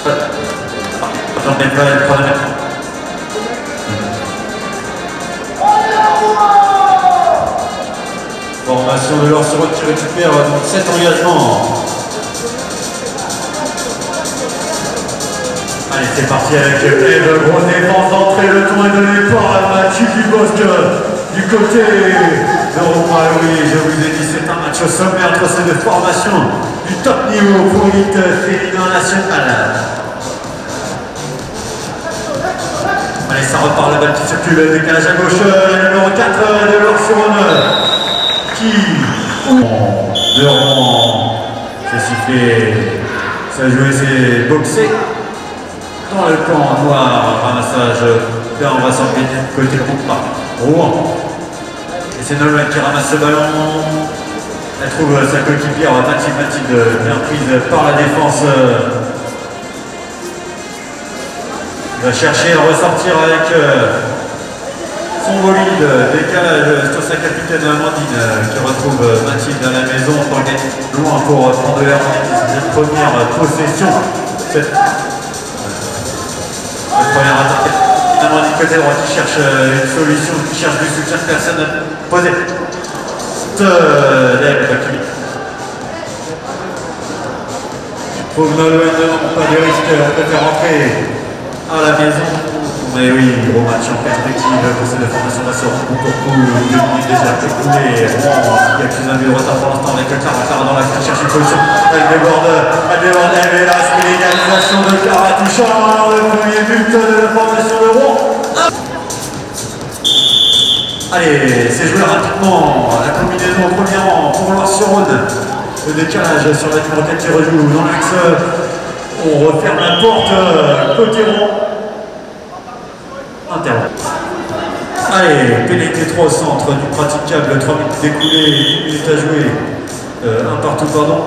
Attendez pas le problème. Formation de Lorsuron qui récupère donc cet engagement. Allez, c'est parti avec Eve, grosse défense d'entrée, le temps est donné par Mathieu Dubosc du côté de Romain. Oui, je vous ai dit, c'est un match au sommet entre ces deux formations du top niveau pour l'élite féminin national. Allez, ça repart, la balle qui circule, le décalage à gauche, le numéro 4 de Lorsuron qui... De Rouen, c'est sifflé, ça a joué, c'est boxé. Dans le camp noir, ramassage, là on va s'organiser côté groupe par Rouen. Et c'est Nolwenn qui ramasse ce ballon. Elle trouve sa coéquipière Mathilde bien prise par la défense. Il va chercher à ressortir avec son bolide, décalage sur sa capitaine Amandine qui retrouve Mathilde à la maison, s'organise loin pour prendre l'air cette première possession. Première attaque, finalement du côté droit qui cherche une solution, qui cherche du soutien de personne posée. Pour Nolwenn, pas de risque, on peut faire rentrer à la maison. Mais oui, gros match en perspective pour ces deux formations va se rendre coup pour coup. 2 minutes déjà écoulées. Il y a plus d'un but de retard pour l'instant avec Clara dans l'axe qui cherche une solution. Elle déborde, et là c'est l'égalisation de Clara touchant le premier but de la formation de Rouen. Allez, c'est joué rapidement. La combinaison au premier rang pour Lorsuron. Le décalage sur la numéro 4 qui rejoue dans l'axe. On referme la porte côté Rouen. Allez, pénétré 3 au centre du praticable, 3 minutes découlées, 1 minute à jouer, un partout pardon.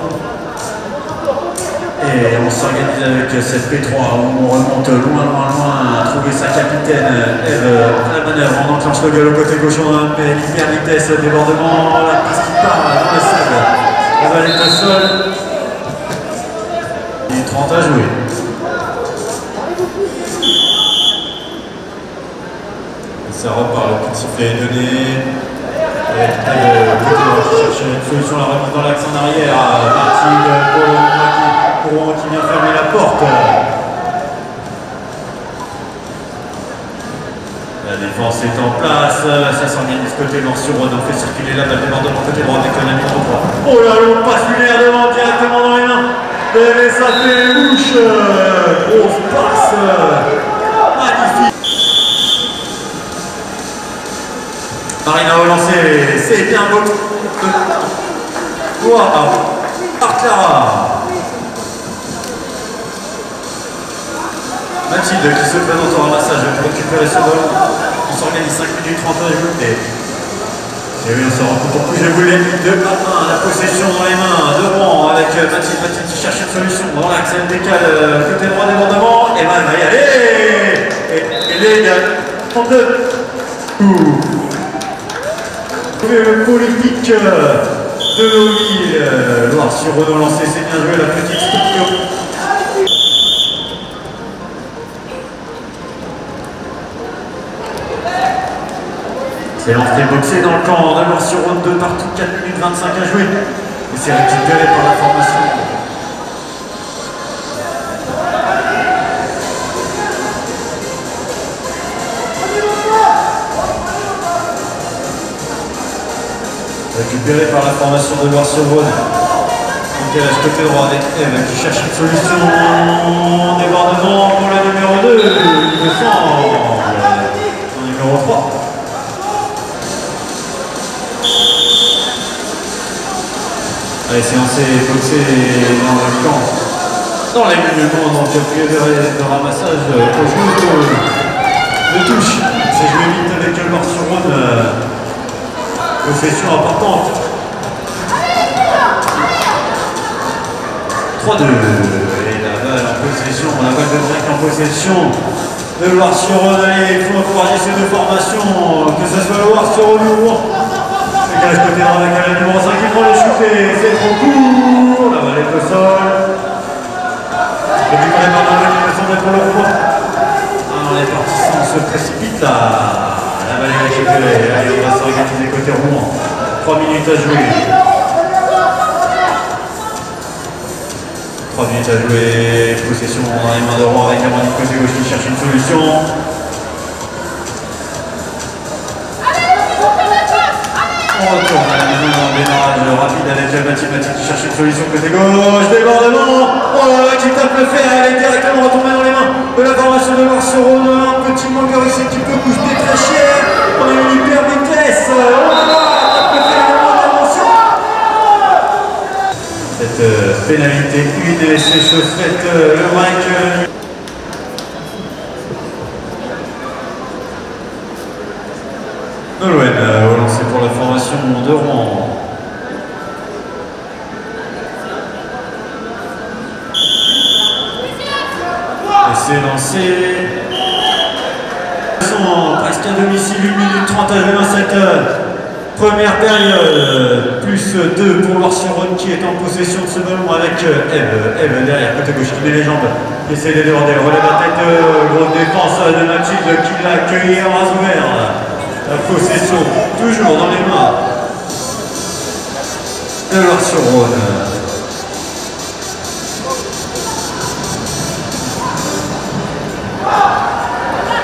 Et on s'organise avec cette P3 où on remonte loin, à trouver sa capitaine Eve à la manœuvre. On enclenche le gueule au côté gauche, on a une hyper vitesse, débordement, la piste qui part dans le sable. La balle est au sol. Et 30 à jouer. Ça repart, le coup de sifflet est donné. Et qui cherche une solution, la remise dans l'axe en arrière. Mathilde Rouen qui vient fermer la porte. La défense est en place. Ça s'organise côté Lorsuron. On fait circuler la balle débordement côté droit avec la numéro 3. Oh là là, on passe lunaire devant directement dans les mains. Et ça fait bouche. Grosse passe. Magnifique. Marina a relancé, c'est bien beau. Wow, par Clara. Mathilde qui se présente au ramassage pour récupérer ce ballon. On s'organise 5 minutes 30 à jouer. Et oui, on se rend compte. Je vous l'ai mis de la main, la possession dans les mains de Rouen avec Mathilde qui cherche une solution. Dans l'axe, elle décale côté droit débordement. Et ben, elle va y aller. Et les gars, 32. Le politique de Louis, Lorsuron lancé, c'est bien joué la petite structure. C'est l'entrée boxée dans le camp de Lorsuron, 2 partout, 4 minutes 25 à jouer. Et c'est récupéré par la formation. Récupéré par la formation de Lorsuron. Décalage côté droit avec Eve qui cherche une solution. Débordement pour le numéro 2. Il me semble. Le numéro 3. Allez, c'est lancé, boxé dans le camp. Dans les mouvements, donc il y a de ramassage pour jouer de touche. C'est joué vite avec Lorsuron. Possession importante. 3-2. Et la balle en possession, la balle de break en possession de Lorsuron. Allez, il faut encourager ces deux formations, que ce soit Lorsuron ou Rouen. Décalage côté droit avec la numéro 5 qui prend le shooté. C'est trop court. La balle est au sol. Le but par Norman, il me semble pour le roi. Alors les partisans se précipitent là. La balle est récupérée. Allez, on va s'organiser côté Rouen. 3 minutes à jouer. 3 minutes à jouer. Possession dans les mains de Rouen avec Amandine côté gauche qui cherche une solution. On retourne à la maison en démarrage rapide avec Mathieu qui cherche une solution côté gauche, débordement, oh là là, qui tape le fer, elle est directement retombée dans les mains de la formation de Loire-sur-Rhône, un petit manqueur ici qui peut bouger très cher, on a une hyper vitesse, oh là là, tape le fer, attention. Cette pénalité, une et c'est chose faite, le break. Nolwenn lancé pour la formation de Rouen. Et c'est lancé. Presque à domicile, 1 minute 30 à jouer dans cette première période. Plus 2 pour Loire-sur-Rhône qui est en possession de ce ballon avec Eve derrière, côté gauche qui met les jambes. Qui essaie de déborder, relève la tête, grosse défense de Mathilde qui l'a accueilli en bras ouverts. La possession toujours dans les mains de Loire-sur-Rhône.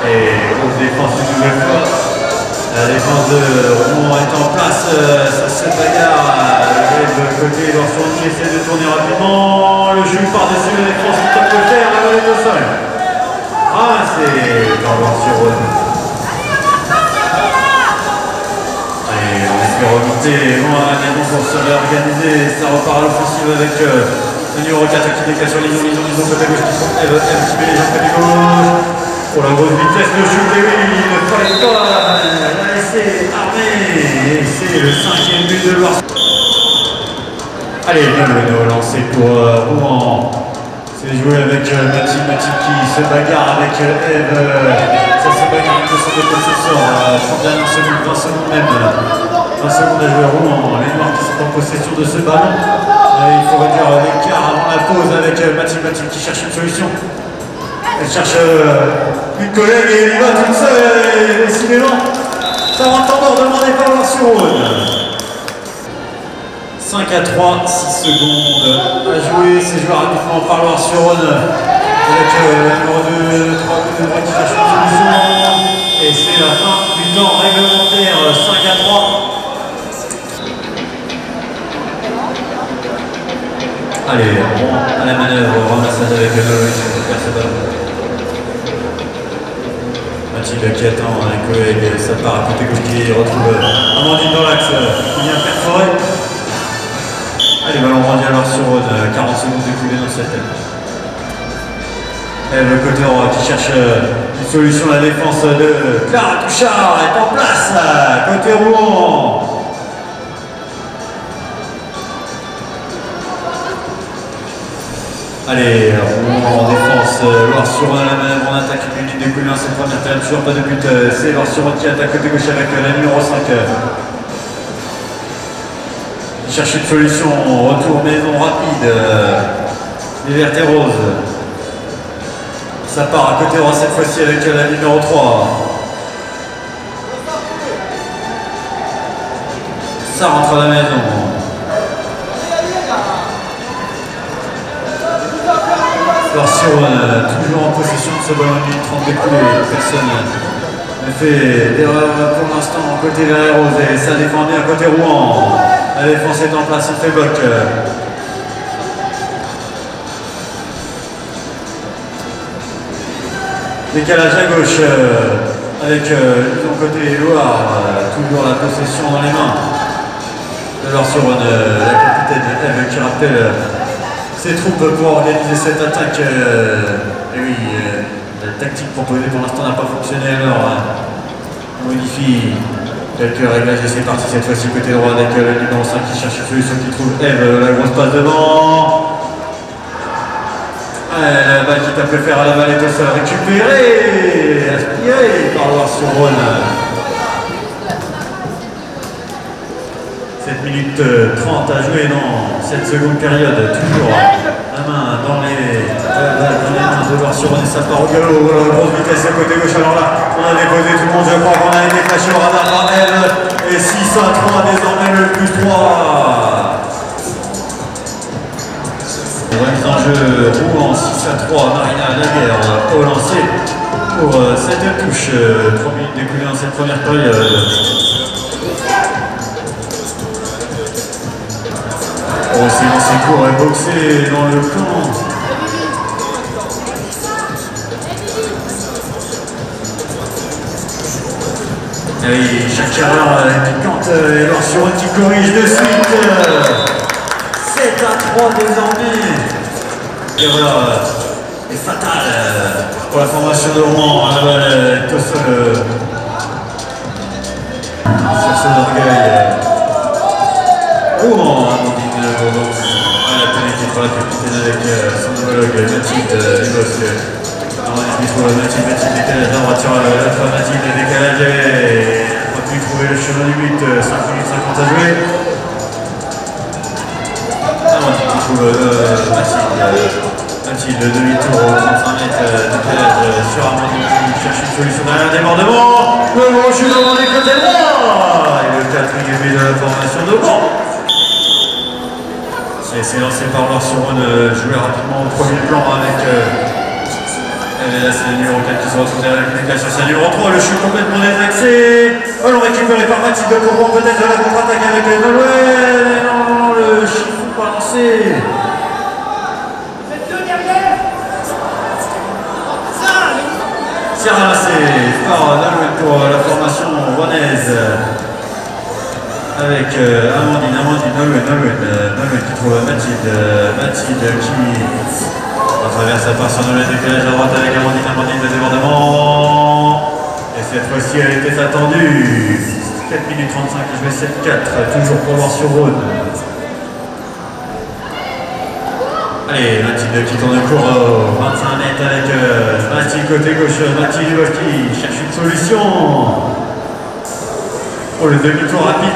Et grosse défense une nouvelle fois. La défense de Rouen est en place, ça se bagarre. De côté Loire-sur-Rhône qui essaie de tourner rapidement. Le jeu par-dessus la défense qui tape le fer, la balle est au sol. Ah, c'est dans Loire-sur-Rhône. Remonter loin à la maison pour se réorganiser, ça repart à l'offensive avec le numéro 4 qui décale sur l'ison côté gauche qui sont Eve qui met les jambes côté gauche. Pour la grosse vitesse de shoot, et oui, il ne fallait pas la laisser armer. Et c'est le 5e but de Loire. Allez, le lancé pour Rouen. C'est joué avec Mathilde qui se bagarre avec Eve. Ça se bagarre avec le centre de possession. 31 secondes, 20 secondes même. 20 secondes à jouer à Rouen, les Noirs qui sont en possession de ce ballon. Il faut réduire l'écart avant la pause avec Mathilde qui cherche une solution. Elle cherche une collègue et elle y va toute seule, décidément. Ça rentre en ordre demandé par Loire-sur-Rhône. 5 à 3, 6 secondes à jouer, c'est joué rapidement par Loire-sur-Rhône. Avec le numéro 2, 3 qui cherche une solution. Et c'est la fin du temps réglementaire, 5 à 3. Allez, à la manœuvre, ramassage avec le pour faire ce ballon. Mathilde qui attend un collègue, ça part à côté gauche qui retrouve Amandine dans l'axe, qui vient perforer. Allez, ballon rendu à Loire-sur-Rhône, 40 secondes écoulées dans cette tête. Eve côté droit qui cherche une solution, la défense de Clara Touchard est en place, côté Rouen. Allez, Rouen en défense, Loire-sur-Rhône à la manœuvre en attaque, une minute découlée dans cette première période, toujours pas de but, c'est Loire-sur-Rhône qui attaque côté gauche avec la numéro 5. Il cherche une solution, retour maison rapide, les vertes et roses. Ça part à côté droit cette fois-ci avec la numéro 3. Ça rentre à la maison. Loire-sur-Rhône, toujours en possession de ce ballon, 1 minute 30 découlé, personne ne fait d'erreur pour l'instant côté vert et rose et ça défend bien côté Rouen. La défense est en place, il fait bloc. Décalage à gauche avec Lison côté Loire, toujours la possession dans les mains de Loire-sur-Rhône, la capitaine Eve qui rappelle ses troupes pour organiser cette attaque. Et oui, la tactique proposée pour l'instant n'a pas fonctionné, alors on modifie quelques réglages et c'est parti cette fois-ci côté droit avec le numéro 5 qui cherche une solution, qui trouve Eve, la grosse passe devant. La balle qui tape le fer à la balle est au sol, récupérée, aspirée par Loire-sur-Rhône. 7 minutes 30 à jouer dans cette seconde période, toujours la main dans les dans les mains de Barcelone et ça part au galop. Voilà, grosse vitesse à côté gauche. Alors là, on a déposé tout le monde. Je crois qu'on a été flashé au radar par elle. Et 6-3 désormais le plus 3. Remise en jeu, Rouen 6-3, Marina Laguerre au lancer pour cette touche. 3 minutes découlées dans cette première période. Oh, c'est lancé court et boxé dans le camp. Et oui, Shakira piquante et Lorsion qui corrige de suite. 7-3 désormais. Et voilà, est fatal pour la formation de Rouen. La balle est au sol sur son orgueil. Rouen, Amandine Bourdon, à la pénalité pour la capitaine avec son homologue Mathilde Lebosque. Amandine qui trouve Mathilde décalage à droite sur l'autre Mathilde décalage et on a pu trouver le chemin du but. 5 minutes 50 à jouer. Amandine qui trouve Mathilde demi-tour au 35 mètres décalage sur Amandine qui cherche une solution derrière un débordement. Le gros chute devant les côtés droits et le 4e but de la formation de Rouen. Et c'est lancé par Lorsion, joué rapidement au premier plan avec et là c'est le numéro 4 qui se retrouve derrière la communication, c'est le numéro 3, le chute complètement désaxé. Ballon récupéré par Mathilde Courant, peut-être de la contre-attaque avec Nolwenn. Non, le chiffon pas lancé. C'est ramassé par Nolwenn pour la formation rouennaise. Avec Amandine, Nolwenn qui trouve Mathilde qui traverse la part sur Nolwenn, décalage à droite avec Amandine, le débordement. Et cette fois-ci elle était attendue. 4 minutes 35, je vais 7-4, toujours pour Lorsion-Rhône. Allez, Mathilde qui tourne court au 25 mètres avec Mathilde côté gauche, Mathilde qui cherche une solution. Oh, le demi-tour rapide.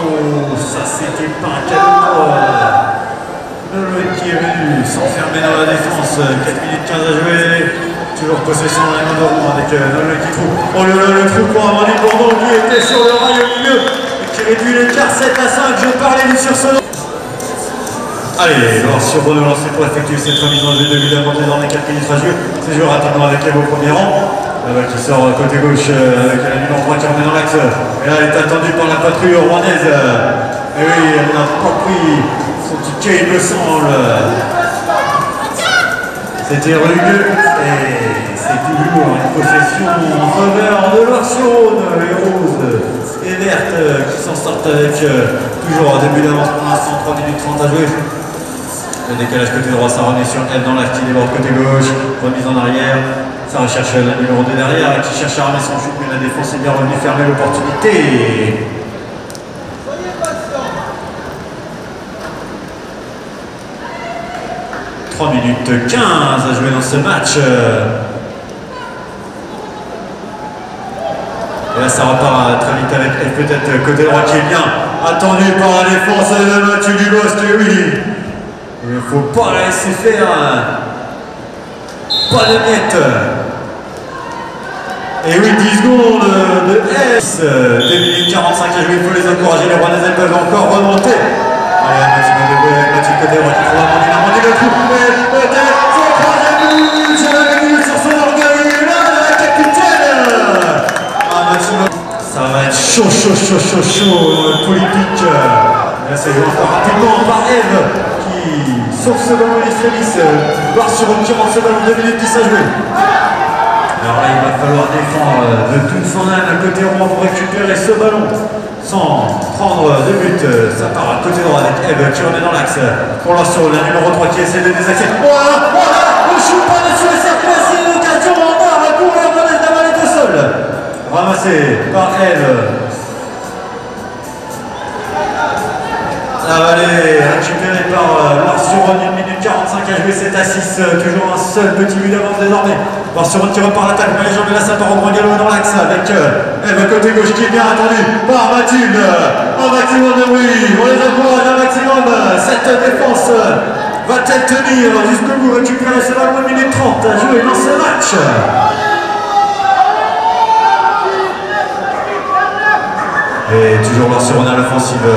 Oh, ça c'était pas un cadeau. Nolwenn qui est venu s'enfermer dans la défense. 4 minutes 15 à jouer. Toujours possession dans les mains de Rouen avec Nolwenn qui trouve. Oh le trou pour Amandine Bourdon qui était sur le rail au milieu et qui réduit l'écart 7-5. Je parlais du sursaut. Allez, Lorsion de lancer pour effectuer cette remise en jeu de but d'Amandine dans les 4 minutes à jouer. C'est joué rapidement avec Eve au premier rang. La balle qui sort côté gauche avec la numéro 3 qui remet dans l'axe. Et là, elle est attendue par la patrouille rouennaise. Et oui, elle n'a pas pris son ticket, il me semble. C'était rugueux et c'est toujours une possession en faveur de Lorsion. Les roses et vertes qui s'en sortent avec toujours un début d'avance pour l'instant, 3 minutes 30 à jouer. Le décalage côté droit, ça remet sur elle dans l'axe qui déborde côté gauche. Remise en arrière. Ça recherche la numéro 2 derrière qui cherche à ramener son chute, mais la défense est bien revenue fermer l'opportunité. « 3 minutes 15 à jouer dans ce match. Et là, ça repart très vite avec elle, peut-être côté droit qui est bien attendu par la défense de Mathieu Dubosc. Oui, il ne faut pas la laisser faire. Pas de miettes. Et oui, 10 secondes de S. 2 minutes 45 à jouer, il faut les encourager. Les Rouennaises peuvent encore remonter. Allez, Mathilde de Bouet avec Mathilde côté droit qui trouve Amandine le coup. Peut-être son troisième but. J'avais vu sur son orgueil. Là, la capitaine. Ah, Mathilde. Ça va être chaud, politique. Là, c'est joué encore rapidement par Eve qui sauve ce ballon extrémiste. Lorsion qui rentre ce ballon, 2 minutes 10 à jouer. Alors là, il va falloir défendre de toute son âme à côté Rouen pour récupérer ce ballon sans prendre de but. Ça part à côté droit avec Eve qui remet dans l'axe pour Lorsion, la numéro 3 qui essaie de désaxer. Voilà, le shoot pas dessus le cercle, c'est une occasion en or pour les Rouennaises, la balle est au sol. Ramassé par Eve. La balle est récupérée par Lorsion, 1 minute 45 à jouer, 7-6, toujours un seul petit but d'avance désormais. Lorsion qui repart l'attaque, mais les jambes de la ça part au point galop dans l'axe avec Eve côté gauche qui est bien attendu par Mathilde. Un maximum de bruit, on les encourage un maximum. Cette défense Va-t-elle tenir jusqu'au bout, récupérer ce ballon 1 minute 30 à jouer dans ce match? Et toujours Barcelone à l'offensive,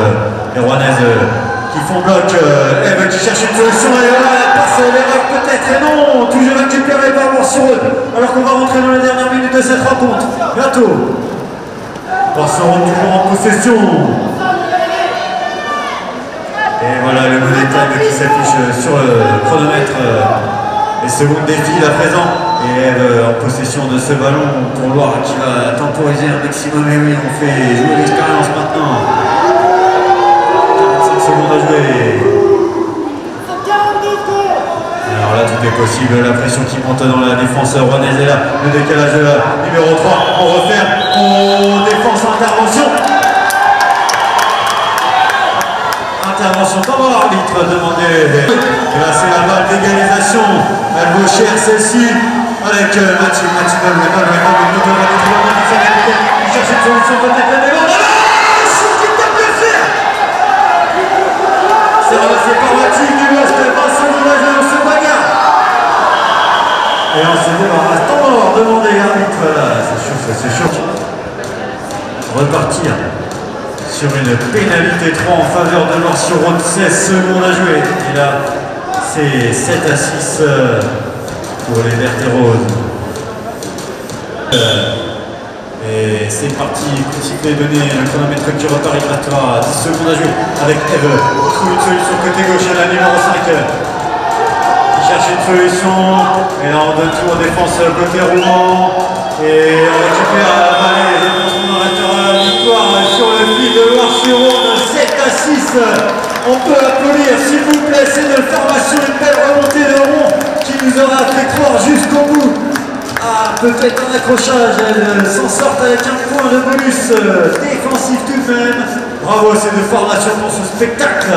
les Rouennaises qui font bloc, Eve qui cherche une solution, et là la passe, l'erreur peut-être, et non, toujours récupéré par Barcelone, alors qu'on va rentrer dans les dernières minutes de cette rencontre, bientôt. Barcelone toujours en possession. Et voilà le coup d'état qui s'affiche sur le chronomètre. Les secondes défilent à présent. Et Eve en possession de ce ballon pour Loire qui va temporiser un maximum. Et oui, on fait jouer l'expérience maintenant. 45 secondes à jouer. Alors là tout est possible, la pression qui monte dans la défense rouennaise est là. Le décalage de la numéro 3. On referme. On défense intervention. Intervention dans l'arbitre demandé. Et là c'est la balle d'égalisation. Elle vaut cher celle-ci. Avec Mathieu qui cherche une solution peut-être la défense. Qui tape le fer. C'est ramassé par Mathieu du Ouest. 20 secondes à jouer dans ce bagarre. Et on se débarrasse. Temps mort demandé l'arbitre. C'est chaud. Repartir sur une pénalité 3 en faveur de Loire-sur-Rhône, 16 secondes à jouer. Et là, c'est 7 à 6 pour les Verts et Roses. Et c'est parti, coup de sifflet donné, le chronomètre qui repart, il restera 10 secondes à jouer avec Eve. On trouve une solution côté gauche à la numéro 5. Qui cherche une solution. Et là, on donne tout en défense côté Rouen. Et on récupère la balle et on arrêtera la victoire sur le fil de Loire-sur-Rhône, 7 à 6. On peut applaudir, s'il vous plaît, c'est une formation, une belle remontée de Rouen qui nous aura fait croire jusqu'au bout. Ah, peut-être un accrochage, elle s'en sort avec un point de bonus défensif tout de même. Bravo, c'est de formation pour ce spectacle.